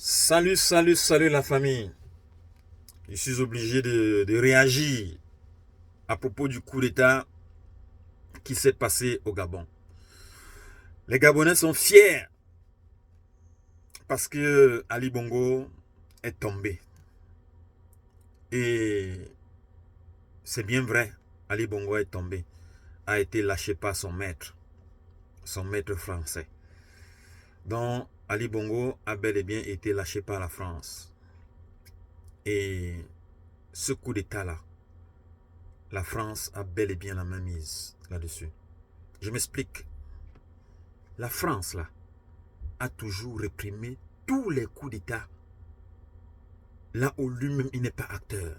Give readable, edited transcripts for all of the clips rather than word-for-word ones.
Salut, salut, salut la famille. Je suis obligé de réagir à propos du coup d'État qui s'est passé au Gabon. Les Gabonais sont fiers parce que Ali Bongo est tombé. Et c'est bien vrai, Ali Bongo est tombé, a été lâché par son maître français. Donc Ali Bongo a bel et bien été lâché par la France. Et ce coup d'État-là, la France a bel et bien la main mise là-dessus. Je m'explique. La France, là, a toujours réprimé tous les coups d'État, là où lui-même, il n'est pas acteur.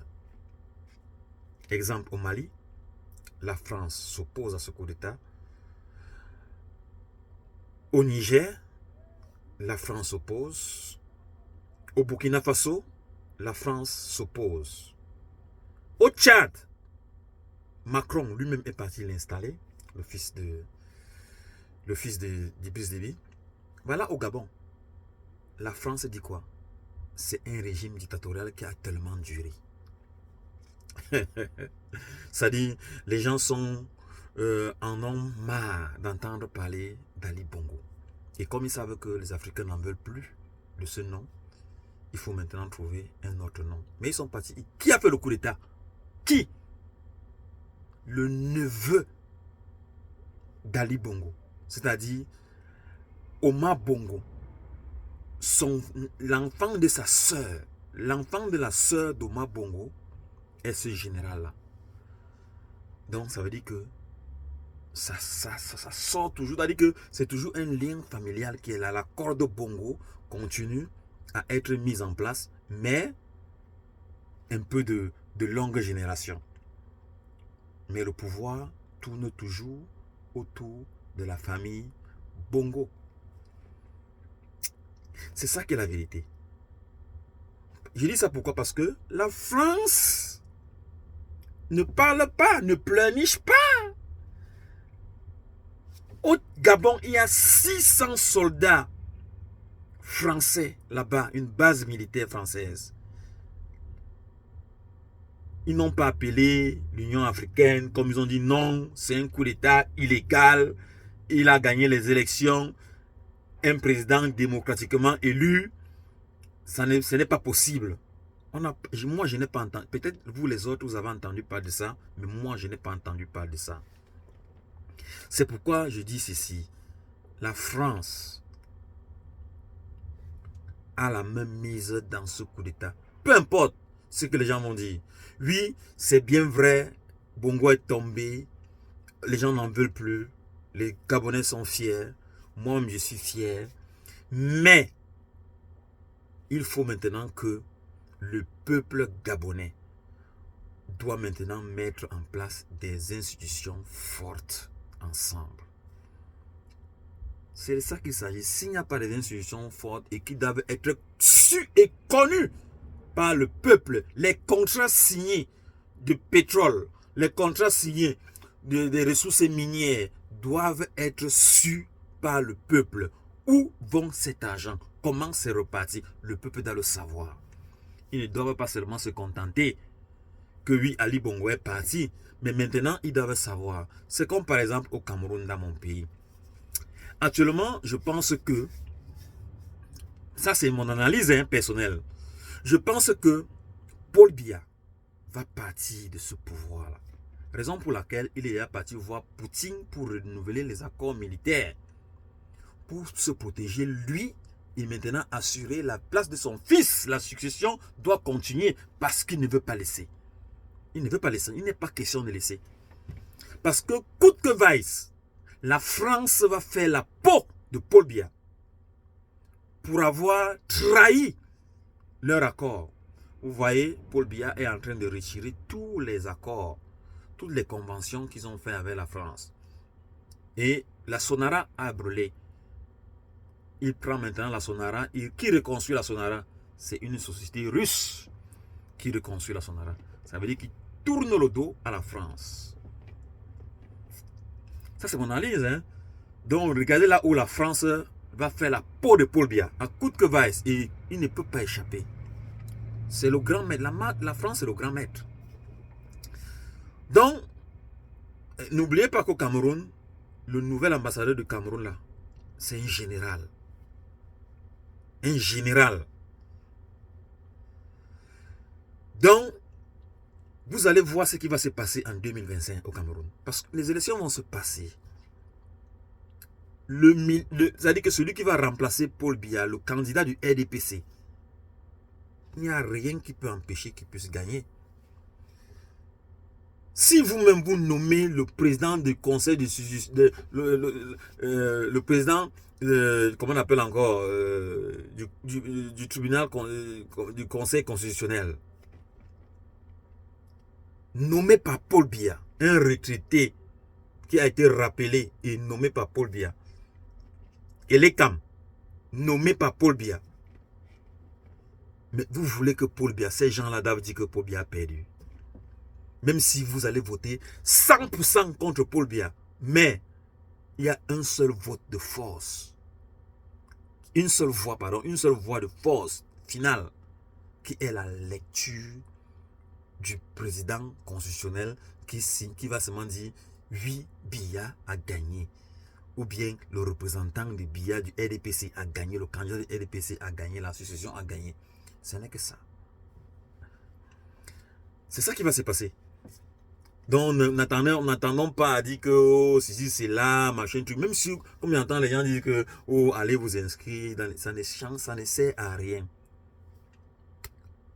Exemple, au Mali, la France s'oppose à ce coup d'État. Au Niger, la France s'oppose. Au Burkina Faso, la France s'oppose. Au Tchad, Macron lui-même est parti l'installer, le fils d'Idriss Déby. Voilà au Gabon. La France dit quoi? C'est un régime dictatorial qui a tellement duré. C'est-à-dire, les gens en ont marre d'entendre parler d'Ali Bongo. Et comme ils savent que les Africains n'en veulent plus de ce nom, il faut maintenant trouver un autre nom. Mais ils sont partis. Qui a fait le coup d'État? Qui? Le neveu d'Ali Bongo. C'est-à-dire Omar Bongo. L'enfant de sa sœur. L'enfant de la sœur d'Omar Bongo est ce général-là. Donc ça veut dire que ça sort toujours, c'est-à-dire que c'est toujours un lien familial qui est là. La corde Bongo continue à être mise en place, mais un peu de longue génération. Mais le pouvoir tourne toujours autour de la famille Bongo. C'est ça qui est la vérité. Je dis ça pourquoi? Parce que la France ne parle pas, ne pleurniche pas. Au Gabon, il y a 600 soldats français là-bas, une base militaire française. Ils n'ont pas appelé l'Union africaine, comme ils ont dit non, c'est un coup d'État illégal, il a gagné les élections, un président démocratiquement élu, ce n'est pas possible. Moi, je n'ai pas entendu, peut-être vous les autres, vous avez entendu parler de ça, mais moi, je n'ai pas entendu parler de ça. C'est pourquoi je dis ceci, la France a la main mise dans ce coup d'État. Peu importe ce que les gens vont dire. Oui, c'est bien vrai, Bongo est tombé, les gens n'en veulent plus, les Gabonais sont fiers, moi-même je suis fier, mais il faut maintenant que le peuple gabonais doit maintenant mettre en place des institutions fortes ensemble. C'est de ça qu'il s'agit. S'il n'y a pas des institutions fortes et qui doivent être sues et connues par le peuple, les contrats signés de pétrole, les contrats signés des ressources minières doivent être sus par le peuple. Où vont cet argent? Comment c'est reparti? Le peuple doit le savoir. Ils ne doivent pas seulement se contenter que oui, Ali Bongo est parti, mais maintenant ils doivent savoir. C'est comme par exemple au Cameroun, dans mon pays. Actuellement, je pense que, ça c'est mon analyse personnelle, je pense que Paul Biya va partir de ce pouvoir-là. Raison pour laquelle il est parti voir Poutine pour renouveler les accords militaires. Pour se protéger, lui, il maintenant assurer la place de son fils. La succession doit continuer parce qu'il ne veut pas laisser. Il ne veut pas laisser. Il n'est pas question de laisser. Parce que coûte que vaille, la France va faire la peau de Paul Biya pour avoir trahi leur accord. Vous voyez, Paul Biya est en train de retirer tous les accords, toutes les conventions qu'ils ont fait avec la France. Et la Sonara a brûlé. Il prend maintenant la Sonara. Qui reconstruit la Sonara? C'est une société russe qui reconstruit la Sonara. Ça veut dire qu'il tourne le dos à la France. Ça, c'est mon analyse. Donc, regardez là où la France va faire la peau de Paul Biya, à coûte que vaille, et il ne peut pas échapper. C'est le grand maître. La France est le grand maître. Donc, n'oubliez pas qu'au Cameroun, le nouvel ambassadeur du Cameroun, là, c'est un général. Un général. Donc, vous allez voir ce qui va se passer en 2025 au Cameroun. Parce que les élections vont se passer. C'est-à-dire que celui qui va remplacer Paul Biya, le candidat du RDPC, il n'y a rien qui peut empêcher qu'il puisse gagner. Si vous-même vous nommez le président du conseil le président, comment on appelle encore, du tribunal, du conseil constitutionnel, nommé par Paul Biya, un retraité qui a été rappelé et nommé par Paul Biya, et l'ECAM, nommé par Paul Biya. Mais vous voulez que Paul Biya, ces gens-là doivent dire que Paul Biya a perdu. Même si vous allez voter 100% contre Paul Biya, mais il y a un seul vote de force. Une seule voix de force finale, qui est la lecture du président constitutionnel qui va seulement dire oui, Biya a gagné. Ou bien le représentant de Biya du RDPC a gagné, le candidat du RDPC a gagné, l'association a gagné. Ce n'est que ça. C'est ça qui va se passer. Donc, n'attendons pas à dire que oh, si c'est là, machin, truc. Même si, comme j'entends les gens dire que oh, allez vous inscrire, ça ne sert à rien.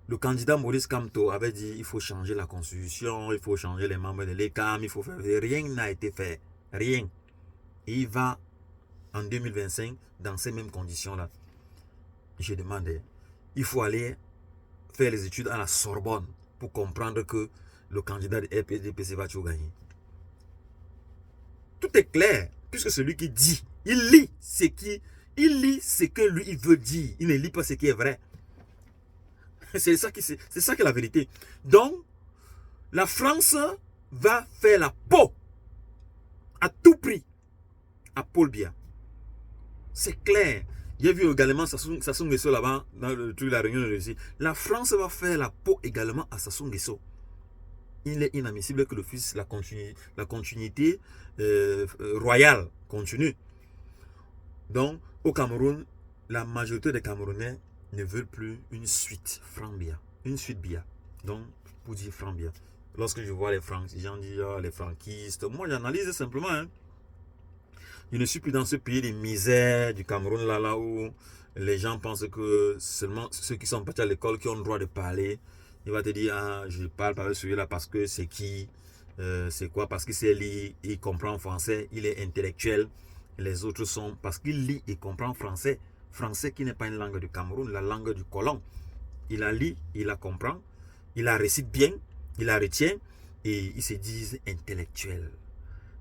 Le candidat Maurice Kamto avait dit il faut changer la constitution, il faut changer les membres de l'ECAM, il faut faire. Rien n'a été fait. Rien. Et il va en 2025 dans ces mêmes conditions-là. Je demande, il faut aller faire les études à la Sorbonne pour comprendre que le candidat de RDPC va toujours gagner. Tout est clair, puisque celui qui dit, il lit ce que lui il veut dire, il ne lit pas ce qui est vrai. C'est ça qui est la vérité. Donc, la France va faire la peau à tout prix à Paul Biya. C'est clair. J'ai vu également Sassou Nguesso là-bas, dans le truc de la réunion de Russie. La France va faire la peau également à Sassou Nguesso. Il est inadmissible que le fils, la continuité royale continue. Donc, au Cameroun, la majorité des Camerounais ne veulent plus une suite Franc-Biya. Une suite Biya. Donc, pour dire Franc-Biya. Lorsque je vois les gens disent oh, les franquistes, moi j'analyse simplement. Hein. Je ne suis plus dans ce pays de misère du Cameroun là où les gens pensent que seulement ceux qui sont partis à l'école qui ont le droit de parler. Il va te dire, ah, je parle par celui-là parce que c'est qui, c'est quoi, parce qu'il sait lire, il comprend français, il est intellectuel. Les autres sont parce qu'il lit et comprend français. Français qui n'est pas une langue du Cameroun, la langue du colon. Il la lit, il la comprend, il la récite bien, il la retient et ils se disent intellectuels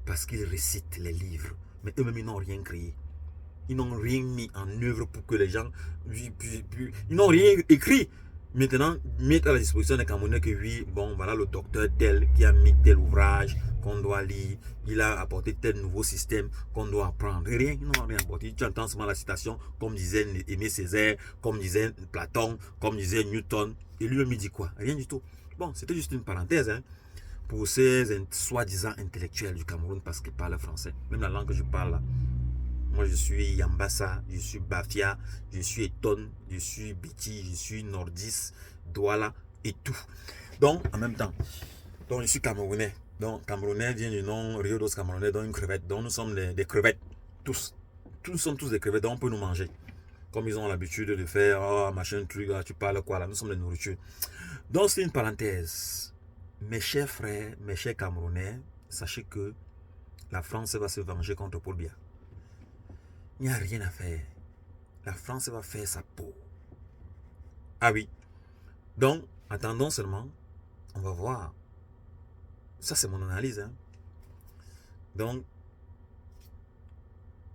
parce qu'ils récitent les livres. Mais eux-mêmes, ils n'ont rien créé. Ils n'ont rien mis en œuvre pour que les gens... Ils n'ont rien écrit. Maintenant, mettre à la disposition des Camerounais que oui, bon, voilà le docteur tel qui a mis tel ouvrage qu'on doit lire, il a apporté tel nouveau système qu'on doit apprendre. Rien, ils n'ont rien apporté. Tu entends seulement la citation, comme disait Aimé Césaire, comme disait Platon, comme disait Newton. Et lui-même, il dit quoi? Rien du tout. Bon, c'était juste une parenthèse, hein, pour ces soi-disant intellectuels du Cameroun parce qu'ils parlent français. Même la langue que je parle là. Moi, je suis Yambassa, je suis Bafia, je suis Eton, je suis Biti, je suis Nordis, Douala et tout. Donc, en même temps, donc je suis Camerounais. Donc, Camerounais vient du nom Rio dos Camerounais, donc une crevette. Donc, nous sommes des crevettes, tous. Nous sommes tous des crevettes, donc on peut nous manger. Comme ils ont l'habitude de faire, oh, machin, truc, là, tu parles quoi là, nous sommes des nourritures. Donc, c'est une parenthèse. Mes chers frères, mes chers Camerounais, sachez que la France va se venger contre Paul Biya. Il n'y a rien à faire. La France va faire sa peau. Ah oui. Donc, attendons seulement. On va voir. Ça, c'est mon analyse. Hein. Donc,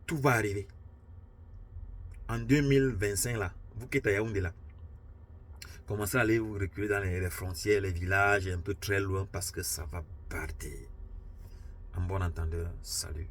tout va arriver. En 2025, là, vous qui êtes à Yaoundé, là, commencez à aller vous reculer dans les frontières, les villages, un peu très loin, parce que ça va partir. En bon entendeur, salut.